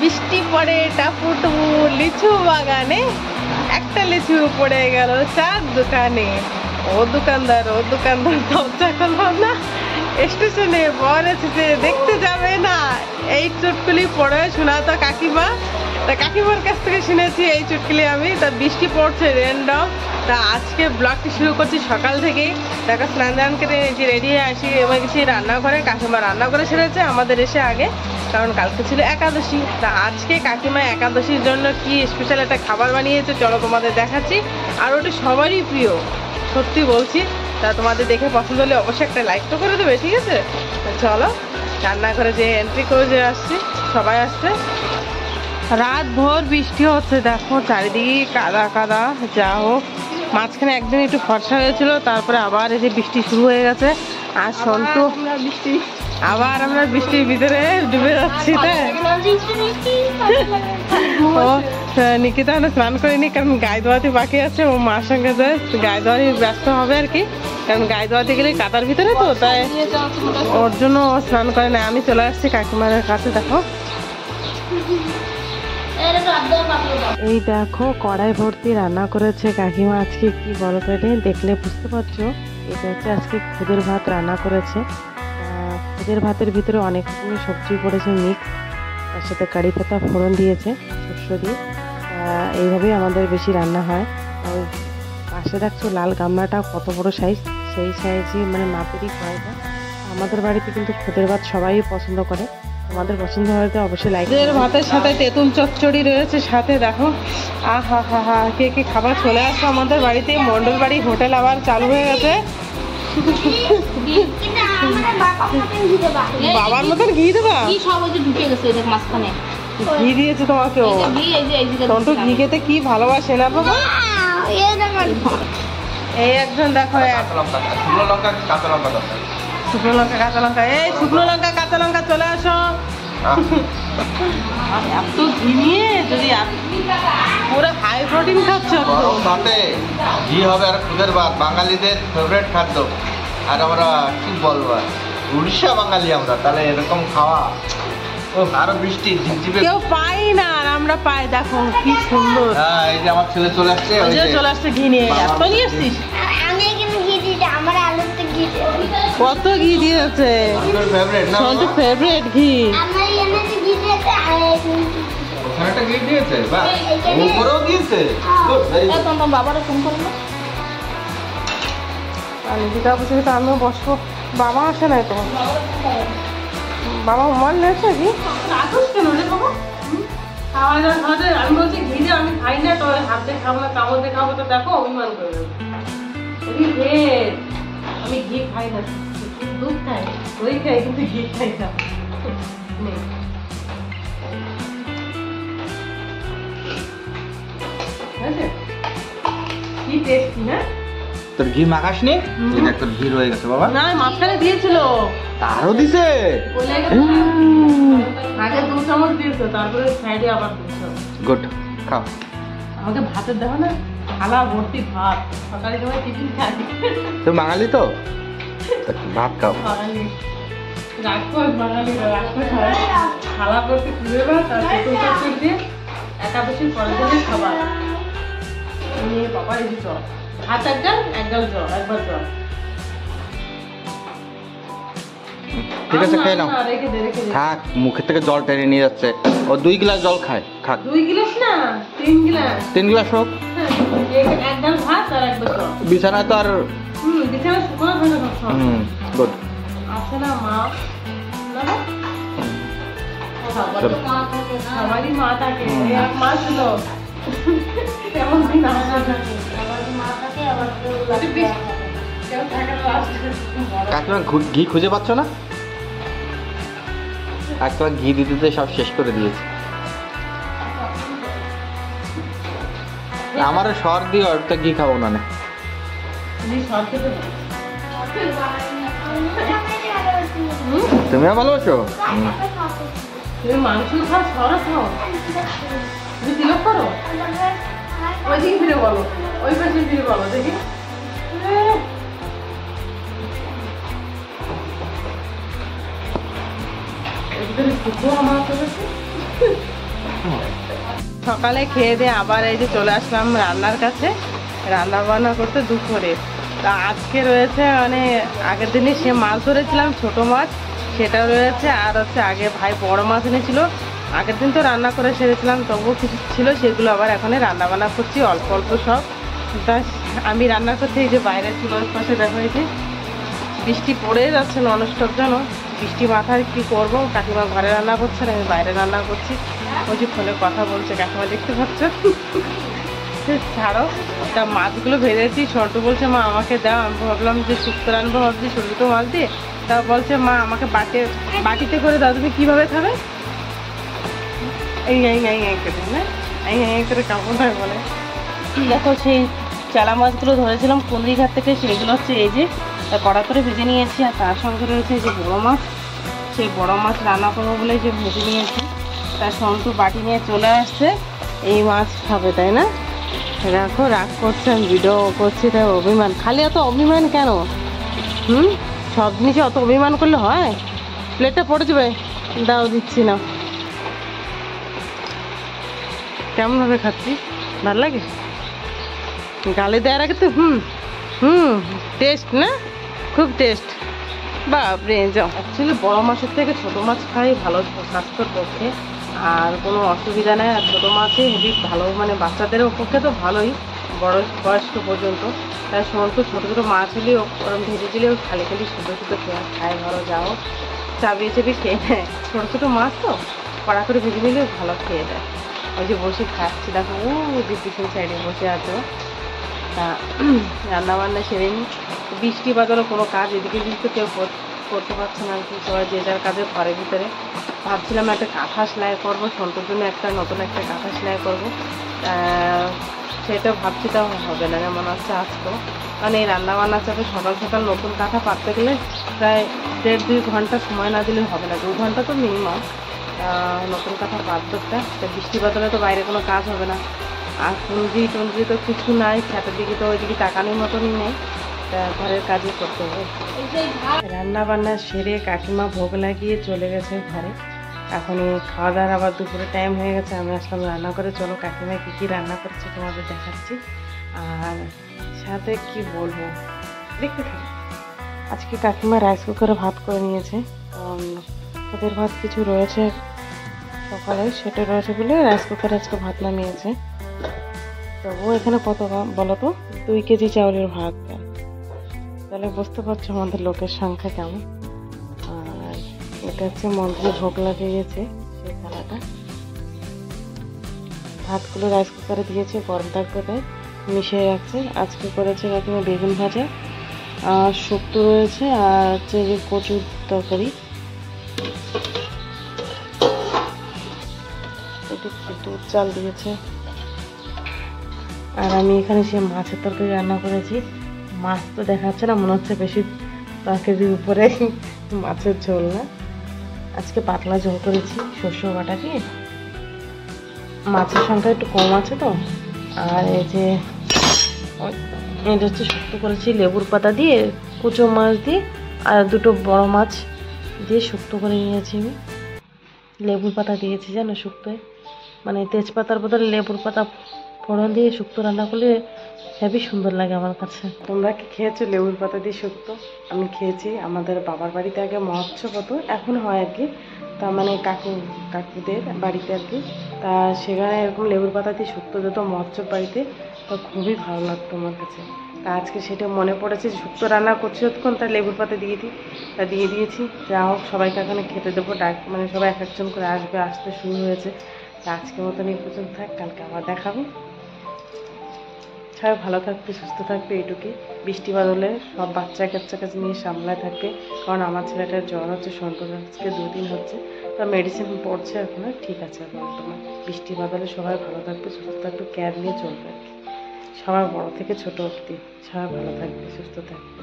বৃষ্টি পড়ে টাপুটুপু লিচু বাগানে, একটা লিচু পড়ে গেল চার দোকানে। ও দোকানদার দরজা খুললো না, স্টেশনে বর এসেছে দেখতে যাবে না। এই চুটকুলি পড়ে শোনাতো কাকিমা। তা কাকিমার কাছ থেকে শুনেছি এই চুটকুলি আমি। তা বৃষ্টি পড়ছে র্যান্ডম। তা আজকে ব্লগটি শুরু করছি সকাল থেকেই। দেখো স্নান দান করে রেডি হয়ে আসি এবং গেছি রান্নাঘরে। কাকিমা রান্না করে ছেড়েছে আমাদের এসে আগে, কারণ কালকে ছিল একাদশী। তা আজকে কাকিমা একাদশীর জন্য কি স্পেশাল একটা খাবার বানিয়েছে চলো তোমাদের দেখাচ্ছি। আর ওটা সবারই প্রিয়, সত্যি বলছি। তা তোমাদের দেখে পছন্দ হলে অবশ্যই একটা লাইক তো করে দেবে, ঠিক আছে? চলো রান্নাঘরে যে এন্ট্রি করে যে আসছি, সবাই আসছে। রাত ভোর বৃষ্টি হচ্ছে, দেখো চারিদিকে কাদা কাদা। যা হোক, মাঝখানে একদিন একটু ফর্সা হয়েছিল, তারপরে আবার এই যে বৃষ্টি শুরু হয়ে গেছে। আর সন্টু আবার আমরা বৃষ্টির ভিতরে ডুবে যাচ্ছি। ও নিকিতা স্নান করিনি, কারণ গায়ে ধোয়াতে বাকি আছে। ও মার সঙ্গে যায় গায়ে ধোয়াতে ব্যস্ত হবে আর কি, কারণ গায়ে ধোয়াতে গেলে কাদার ভিতরে তো, তাই ওর জন্য ও স্নান করে না। আমি চলে আসছি কাকিমার কাছে। দেখো এই দেখো কড়াই ভর্তি রান্না করেছে কাকিমা। আজকে কি বলো তো, এটা দেখলে বুঝতে পারছো, এটা হচ্ছে আজকে খুদের ভাত রান্না করেছে। খুদের ভাতের ভিতরে অনেক রকমের সবজি পড়েছে মিক্স, তার সাথে কারি পাতা ফোড়ন দিয়েছে শস্য দিয়ে। এইভাবেই আমাদের বেশি রান্না হয়। আর পাশে দেখছো লাল গামলাটা কত বড় সাইজ, সেই সাইজই মানে মাপেরই কড়াইটা। আমাদের বাড়িতে কিন্তু খুদের ভাত সবাই পছন্দ করে, আমাদের পছন্দ হয়তো অবশ্যই লাইক। ভাতের সাথে তেঁতুল চচ্চড়ি রয়েছে সাথে। দেখো আহা হা হা, কে কে খাবার চলে আসো আমাদের বাড়িতে। মন্ডল বাড়ি হোটেল আবার চালু হয়ে গেছে। বাবার মতন ঘি দেবা? ঘি দিয়েছে তোমাকেও? তন্টু ঘি খেতে কি ভালোবাসে না বাবা? এই একজন দেখো, শুকনো লঙ্কা কাঁচা লঙ্কা, এই শুকনো লঙ্কা কাঁচা লঙ্কা চলে আসো। এত ঘি নিয়ে যদি পুরো হাই প্রোটিন খাচ্ছ, ঘি হবে। আর খুদের ভাত বাঙালিদের ফেভারিট খাদ্য। আর আমরা কি বলবো, উড়িষ্যা বাঙালি আমরা, তাহলে এরকম খাওয়া। ও আরো বৃষ্টি কেউ পাই না, আর আমরা পাই। দেখো কি সুন্দর। হ্যাঁ, এই যে আমার ছেলে চলে আসছে, চলে আসছে ঘি নিয়ে। এত নিয়ে আসছিস? কত ঘি দিয়েছে? সন্টু ফেভারিট ঘি। ওখানে ঘি দিয়েছে, বাহ, উপরেও দিয়েছে। বাবারা ফোন করলো, আমিও বসবো। বাবা আসে নাই তো? বাবা মোবাইল নিয়েছে ঘি? আমি বলছি ঘি যে আমি খাই না, তো হাতে খাবো না, কামড় দিয়ে খাবো। তো দেখো অভিমান করে আমি ঘি খাই না, দুধ খাই, দই খাই, কিন্তু ঘি খাই না। কি টেস্টি না? তোর ঘি মাখাস নি? তোর ঘি রয়ে গেছে বাবা। না, মাঝখানে দিয়েছিল। তারও দিছে? আগে 2 চামচ দিয়েছে, তারপরে সাইডে আবার 2 চামচ। গুড, খাও। আমাকে ভাতের দেখো না, থালা ভর্তি ভাত। সকালে সময় টিফিন খাই। তুমি বাঙালি তো, ভাত খাও। বাঙালি থালা ভর্তি খুঁজে ভাত আর তেঁতুল চচ্চড়ি দিয়ে একাদশীর পরের দিনের খাবার। বাবা এই জল ভাত একগাল জল, একবার জল। ঠিক আছে, খেয়ে নাও। থাক, মুখের থেকে জল টেনে নিয়ে যাচ্ছে। ও 2 গ্লাস জল খায়। খাক। 2 গ্লাস না, 3 গ্লাস। 3 গ্লাস হোক। একগাল ভাত আর একবার জল। বিছানায় তো আর বিছানায় শুকনো থাকে না। গুড। আসে না মা? সবারই মা থাকে। এক মা ছিল তেমন দিন আসে। কাকিমা ঘি খুঁজে পাচ্ছ না? কাকিমা ঘি দিতে সব শেষ করে দিয়েছে। আমার সর দিয়ে অর্ধেক ঘি খাবো না। তুমিও ভালোবাসো? তুমি মাংস খাও, সরা খাও, তুমি তিলক করো? ওই দিকে ফিরে বলো, ওই পাশে ফিরে বলো দেখি। সকালে খেয়ে দিয়ে আবার এই যে চলে আসলাম রান্নার কাছে, রান্না বান্না করতে দুপুরে। তা আজকে রয়েছে মানে আগের দিনে সে মাছ ধরেছিলাম ছোট মাছ, সেটা রয়েছে। আর হচ্ছে আগে ভাই বড় মাছ এনেছিল, আগের দিন তো রান্না করে সেরেছিলাম, তবুও কিছু ছিল সেগুলো আবার এখন রান্না বান্না করছি অল্প অল্প সব। তা আমি রান্না করছি এই যে বাইরে চুলোর পাশে দেখো, এই যে বৃষ্টি পড়ে যাচ্ছে ননস্টপ, জানো বৃষ্টি মাথায় কী করবো। কাকিমা ঘরে রান্না করছে আর আমি বাইরে রান্না করছি। ওই যে ফোনে কথা বলছে কাকিমা, দেখতে পাচ্ছ। ছাড়ো, তা মাছগুলো ভেজেছি। সন্টু বলছে মা আমাকে দাও, আমি ভাবলাম যে শুক্তো রান্নবো ভাবছি ছোটো মাছ দিয়ে। তা বলছে মা আমাকে বাটিতে করে দাও, তুমি কীভাবে খাবে? এই করে না, এই করে কাপড় হয় বলে। দেখো সেই চালা মাছগুলো ধরেছিলাম কুন্দিঘাট থেকে, সেগুলো হচ্ছে এই যে কড়া করে ভেজে নিয়েছি। আর তার সঙ্গে রয়েছে এই যে বড়ো মাছ, সেই বড়ো মাছ রান্না করবো বলে যে ভেজে নিয়েছি। তার সন্টু বাটি নিয়ে চলে আসছে, এই মাছ খাবে তাই না? রাখো, রাগ করছে, আমি ভিডিও করছি তাই অভিমান। খালি অত অভিমান কেন? সব জিনিসে অত অভিমান করলে হয়? প্লেটটা পড়ে যাবে, দাও দিচ্ছি না। কেমনভাবে খাচ্ছি, ভালো লাগে? গালে দেওয়ার আগে তো টেস্ট না, খুব টেস্ট। বাপরে, যাও। অ্যাকচুয়ালি বড়ো মাছের থেকে ছোটো মাছ খাই ভালো স্বাস্থ্যের পক্ষে, আর কোনো অসুবিধা নেই। আর ছোটো মাছই হেভি ভালো, মানে বাচ্চাদের পক্ষে তো ভালোই, বড় বয়স্ক পর্যন্ত। তাই সমস্ত ছোটো ছোটো মাছ হলেও ওরম ভেজে দিলেও খালি খালি শুধু শুধু খেয়ে খায়, ভালো যাও চাবিয়ে চাবিয়ে খেয়ে নেয়। ছোটো ছোটো মাছ তো কড়া করে ভেজে দিলেও ভালো খেয়ে দেয়। ওই যে বসে খাচ্ছি, দেখো ও যে পিছন সাইডে বসে আছে। তা রান্নাবান্না সেরে নিই। বৃষ্টি বাদলও কোনো কাজ এদিকে কিন্তু কেউ করতে পারছে না আর কি, সবাই যে যার কাজে ঘরের ভিতরে। ভাবছিলাম একটা কাঁথা সেলাই করবো, সন্তুর জন্য নতুন একটা কাঁথা সেলাই করবো, সেটা ভাবছি, তাও হবে না মনে হচ্ছে আসতো। কারণ এই রান্নাবান্নার চাপে সকাল সকাল নতুন কাঁথা পাততে গেলে প্রায় 1.5-2 ঘন্টা সময় না দিলে হবে না, 2 ঘন্টা তো মিনিমাম নতুন কাঁথা পাতটা। বৃষ্টি বাদলে তো বাইরে কোনো কাজ হবে না। আর টুঞ্জি তো কিছু নাই, খেতের দিকে তো ওইদিকে তাকানোর মতনই নেই, ঘরের কাজই করতে হবে। রান্না বান্না সেরে কাকিমা ভোগ লাগিয়ে চলে গেছে ঘরে। এখন খাওয়া দাওয়ার আবার দুপুরে টাইম হয়ে গেছে, আমি আসলাম রান্না করে। চলো কাকিমা কী কী রান্না করছে তোমাদের দেখাচ্ছি, আর সাথে কি বলবো দেখতে থাকো। আজকে কাকিমা রাইস কুকারে ভাত করে নিয়েছে, ওদের ভাত কিছু রয়েছে সকালে, সেটা রয়েছে বলে রাইস কুকারে আজকে ভাত নামিয়েছে। তবুও এখানে কত বলো তো, 2 কেজি চাউলের ভাত দেয়, তাহলে বুঝতে পারছো আমাদের লোকের সংখ্যা কেমন। আর এটা হচ্ছে মন্দিরে ভোগ লাগিয়েছে সেই থালাটা। ভাতগুলো রাইস কুকারে দিয়েছে, গরম থাকবে তাই মিশিয়ে রাখছে। আজকে করেছে কাকিমা বেগুন ভাজা, আর শুক্তো রয়েছে, আর হচ্ছে যে কচুর তরকারি। দুধ চাল দিয়েছে। আর আমি এখানে সে মাছের তরকারি রান্না করেছি। মাছ তো দেখাচ্ছে না, মনে হচ্ছে বেশি 1 কেজির উপরে মাছের ঝোল না। আজকে পাতলা ঝোল করেছি সর্ষে বাটা দিয়ে, মাছের সংখ্যা একটু কম আছে তো। আর এই যে এটা হচ্ছে শুক্তো করেছি লেবুর পাতা দিয়ে, কুচো মাছ দিয়ে, আর 2টো বড় মাছ দিয়ে শুক্তো করে নিয়েছি আমি। লেবুর পাতা দিয়েছি জানো শুক্তোয়, মানে তেজপাতার বদলে লেবুর পাতা ফোড়ন দিয়ে শুক্তো রান্না করলে হেবি সুন্দর লাগে আমার কাছে। তোমরা কি খেয়েছো লেবুর পাতা দিয়ে শুক্তো? আমি খেয়েছি, আমাদের বাবার বাড়িতে আগে মহোৎসব হতো, এখন হয় আর কি, তার মানে কাকুদের বাড়িতে আর কি। তা সেখানে এরকম লেবুর পাতা দিয়ে শুক্তো দিত মহোৎসব বাড়িতে, তো খুবই ভালো লাগতো আমার কাছে। তা আজকে সেটা মনে পড়েছে, শুক্তো রান্না করছি যতক্ষণ, তার লেবুর পাতা দিয়ে দিই, তা দিয়ে দিয়েছি। যা হোক সবাইকে এখানে খেতে দেবো, মানে সবাই এক একজন করে আসতে শুরু হয়েছে। তা আজকের মতন এই পর্যন্ত থাক, কালকে আবার দেখাবো। সবাই ভালো থাকবে, সুস্থ থাকবে, এইটুকুই। বৃষ্টি বাদলে সব বাচ্চা কাছে নিয়ে সামলায় থাকবে, কারণ আমার ছেলেটার জ্বর হচ্ছে, সন্টুর আজকে 2 দিন হচ্ছে, তা মেডিসিন পড়ছে এখন, ঠিক আছে বর্তমান। বৃষ্টি বাদলে সবাই ভালো থাকবে, সুস্থ থাকবে, কেয়ার নিয়ে চলবে আর কি। সবার বড় থেকে ছোট অবধি সবাই ভালো থাকবে, সুস্থ থাকবে।